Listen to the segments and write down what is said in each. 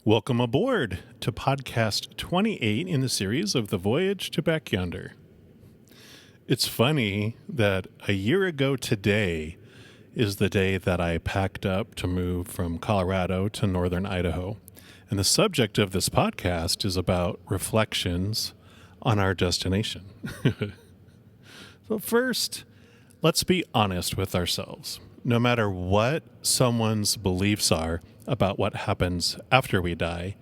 Welcome aboard to podcast 28 in the series of the Voyage to back Yonder. It's funny that a year ago today is the day that I packed up to move from Colorado to northern Idaho. And the subject of this podcast is about reflections on our destination. So first, let's be honest with ourselves. No matter what someone's beliefs are about what happens after we die,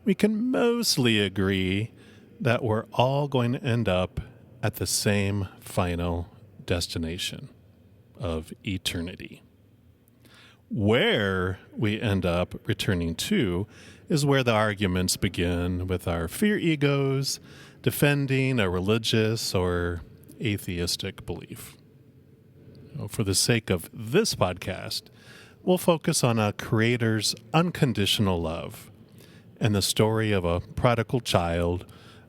we can mostly agree that we're all going to end up at the same final destination of eternity. Where we end up returning to is where the arguments begin with our fear egos defending a religious or atheistic belief. For the sake of this podcast, we'll focus on a creator's unconditional love and the story of a prodigal child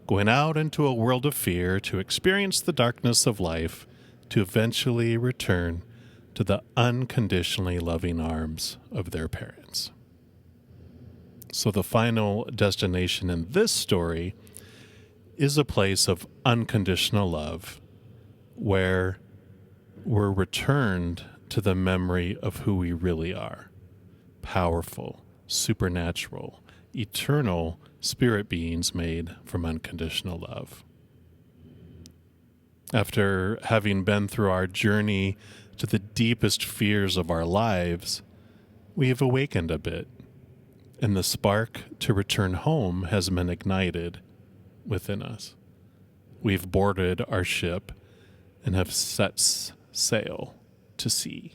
going out into a world of fear to experience the darkness of life to eventually return to the unconditionally loving arms of their parents. So the final destination in this story is a place of unconditional love where we're returned to the memory of who we really are. Powerful, supernatural, eternal spirit beings made from unconditional love. After having been through our journey to the deepest fears of our lives, we have awakened a bit, and the spark to return home has been ignited within us. We've boarded our ship and have set sail to sea.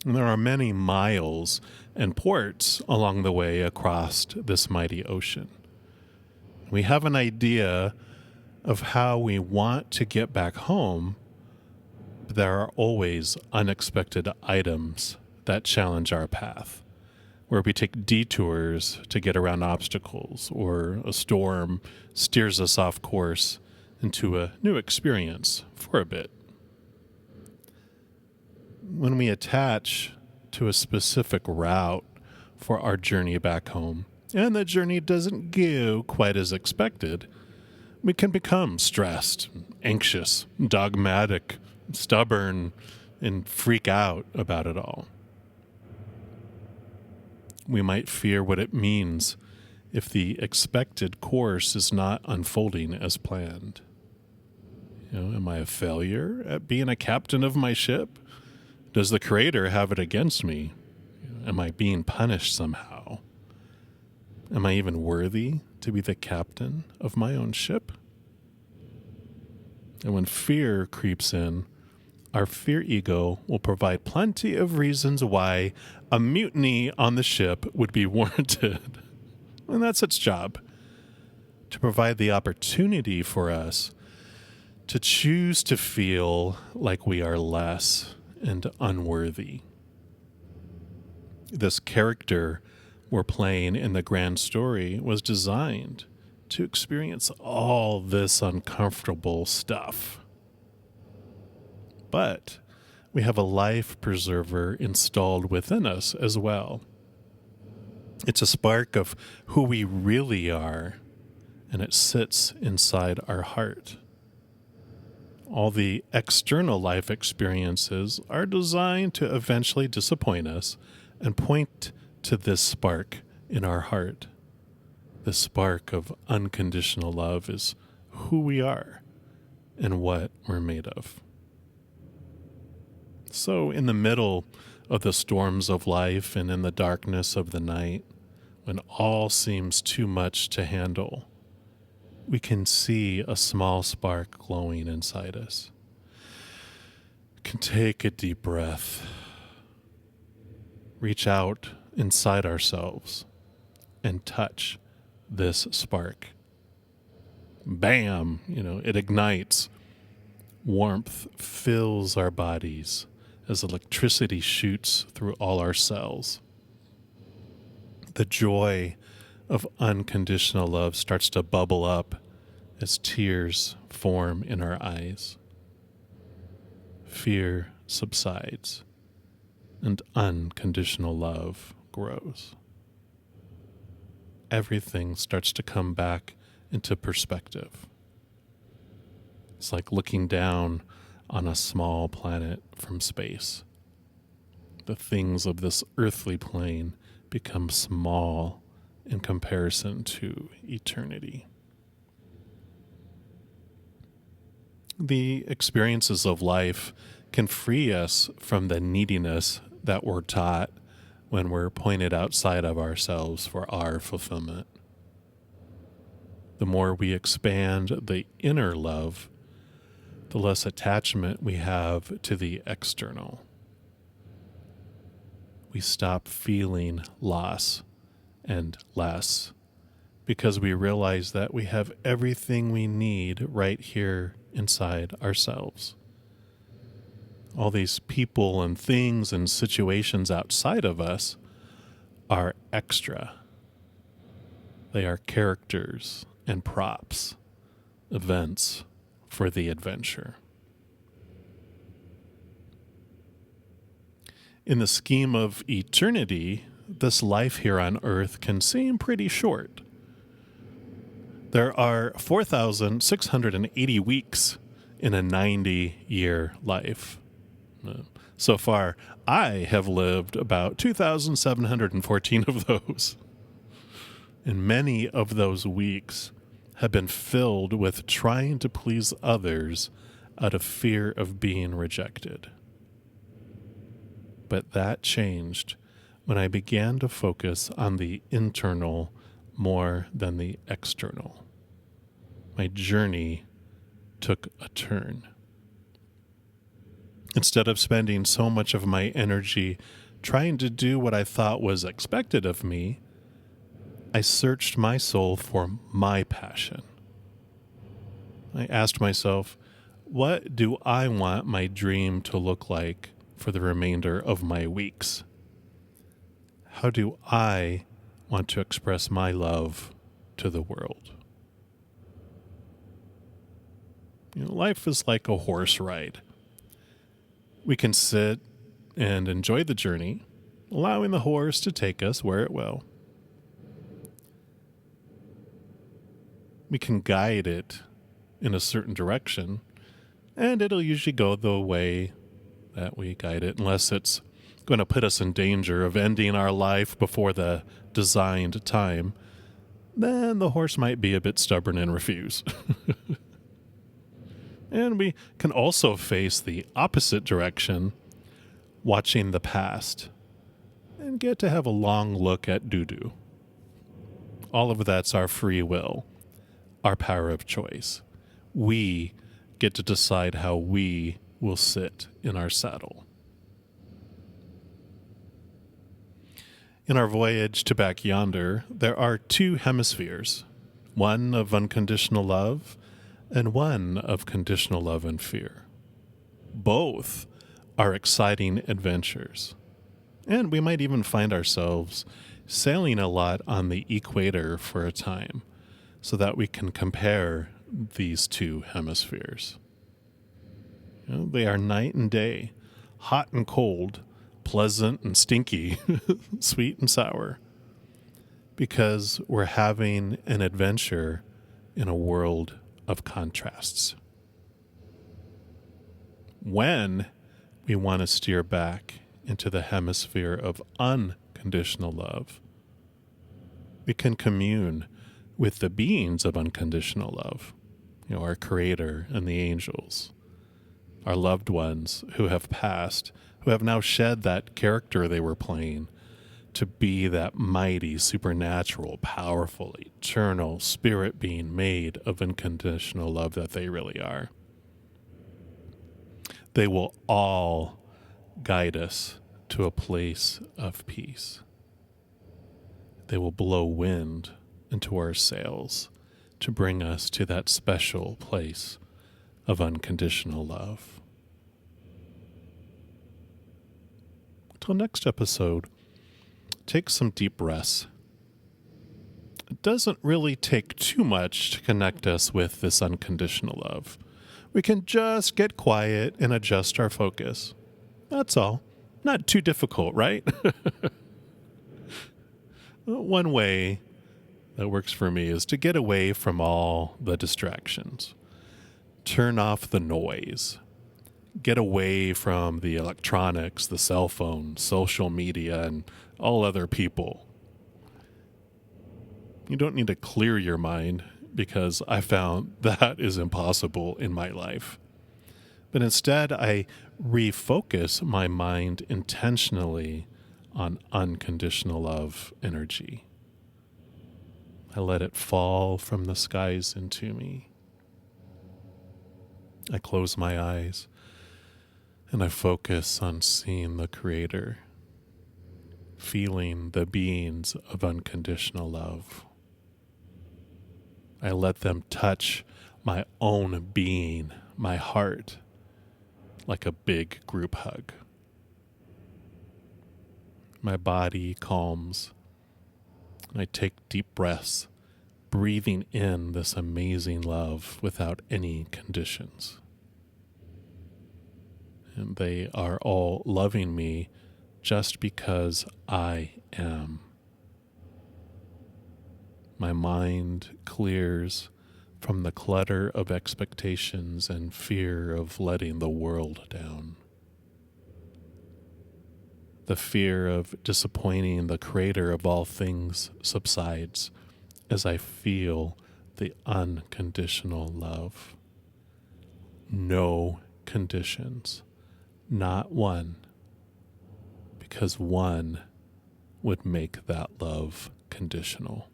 And there are many miles and ports along the way across this mighty ocean. We have an idea of how we want to get back home, but there are always unexpected items that challenge our path, where we take detours to get around obstacles, or a storm steers us off course into a new experience for a bit. When we attach to a specific route for our journey back home, and the journey doesn't go quite as expected, we can become stressed, anxious, dogmatic, stubborn, and freak out about it all. We might fear what it means if the expected course is not unfolding as planned. Am I a failure at being a captain of my ship? Does the Creator have it against me? Am I being punished somehow? Am I even worthy to be the captain of my own ship? And when fear creeps in, our fear ego will provide plenty of reasons why a mutiny on the ship would be warranted. And that's its job, to provide the opportunity for us to choose to feel like we are less and unworthy. This character we're playing in the grand story was designed to experience all this uncomfortable stuff. But we have a life preserver installed within us as well. It's a spark of who we really are, and it sits inside our heart. All the external life experiences are designed to eventually disappoint us and point to this spark in our heart. The spark of unconditional love is who we are and what we're made of. So in the middle of the storms of life and in the darkness of the night, when all seems too much to handle, we can see a small spark glowing inside us. We can take a deep breath, reach out inside ourselves, and touch this spark. Bam! It ignites. Warmth fills our bodies as electricity shoots through all our cells. The joy of unconditional love starts to bubble up as tears form in our eyes. Fear subsides and unconditional love grows. everything starts to come back into perspective. It's like looking down on a small planet from space. The things of this earthly plane become small in comparison to eternity. The experiences of life can free us from the neediness that we're taught when we're pointed outside of ourselves for our fulfillment. The more we expand the inner love, the less attachment we have to the external. We stop feeling loss and less because we realize that we have everything we need right here inside ourselves. All these people and things and situations outside of us are extra. They are characters and props, events for the adventure. In the scheme of eternity, this life here on Earth can seem pretty short. There are 4,680 weeks in a 90-year life. So far, I have lived about 2,714 of those. And many of those weeks have been filled with trying to please others out of fear of being rejected. But that changed when I began to focus on the internal more than the external. My journey took a turn. Instead of spending so much of my energy trying to do what I thought was expected of me, I searched my soul for my passion. I asked myself, what do I want my dream to look like for the remainder of my weeks? How do I want to express my love to the world? Life is like a horse ride. We can sit and enjoy the journey, allowing the horse to take us where it will. We can guide it in a certain direction, and it'll usually go the way that we guide it, unless it's going to put us in danger of ending our life before the designed time. Then the horse might be a bit stubborn and refuse. And we can also face the opposite direction, watching the past, and get to have a long look at doo-doo. All of that's our free will, our power of choice. We get to decide how we will sit in our saddle. In our voyage to back yonder, there are two hemispheres, one of unconditional love and one of conditional love and fear. Both are exciting adventures. And we might even find ourselves sailing a lot on the equator for a time so that we can compare these two hemispheres. They are night and day, hot and cold, pleasant and stinky, sweet and sour, because we're having an adventure in a world of contrasts. When we want to steer back into the hemisphere of unconditional love, we can commune with the beings of unconditional love, our Creator and the angels, our loved ones who have passed, who have now shed that character they were playing to be that mighty, supernatural, powerful, eternal spirit being made of unconditional love that they really are. They will all guide us to a place of peace. They will blow wind into our sails to bring us to that special place of unconditional love. Till next episode, take some deep breaths. It doesn't really take too much to connect us with this unconditional love. We can just get quiet and adjust our focus. That's all. Not too difficult, right? One way that works for me is to get away from all the distractions, turn off the noise, get away from the electronics, the cell phone, social media, and all other people. You don't need to clear your mind, because I found that is impossible in my life. But instead, I refocus my mind intentionally on unconditional love energy. I let it fall from the skies into me. I close my eyes and I focus on seeing the Creator, feeling the beings of unconditional love. I let them touch my own being, my heart, like a big group hug. My body calms. I take deep breaths, breathing in this amazing love without any conditions. And they are all loving me just because I am. My mind clears from the clutter of expectations and fear of letting the world down. The fear of disappointing the Creator of all things subsides as I feel the unconditional love. No conditions, not one, because one would make that love conditional.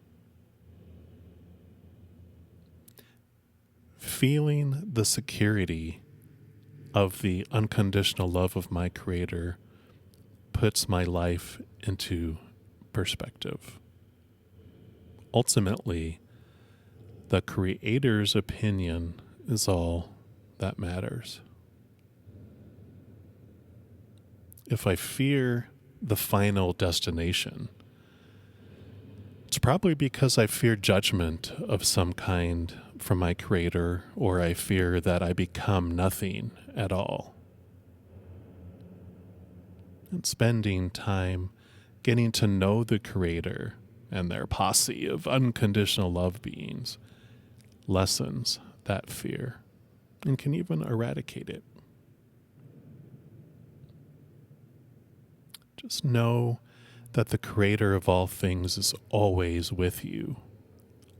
Feeling the security of the unconditional love of my Creator puts my life into perspective. Ultimately, the Creator's opinion is all that matters. If I fear the final destination, it's probably because I fear judgment of some kind from my Creator, or I fear that I become nothing at all. And spending time getting to know the Creator and their posse of unconditional love beings lessens that fear and can even eradicate it. Just know that the Creator of all things is always with you,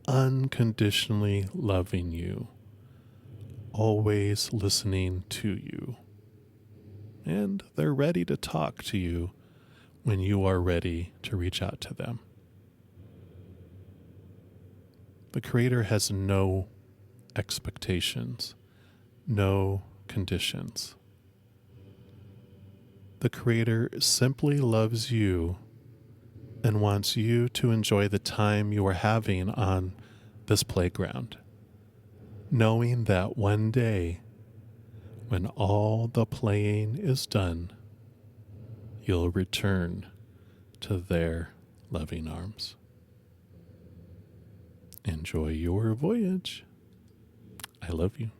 unconditionally loving you, always listening to you. And they're ready to talk to you when you are ready to reach out to them. The Creator has no expectations, no conditions. The Creator simply loves you and wants you to enjoy the time you are having on this playground, knowing that one day, when all the playing is done, you'll return to their loving arms. Enjoy your voyage. I love you.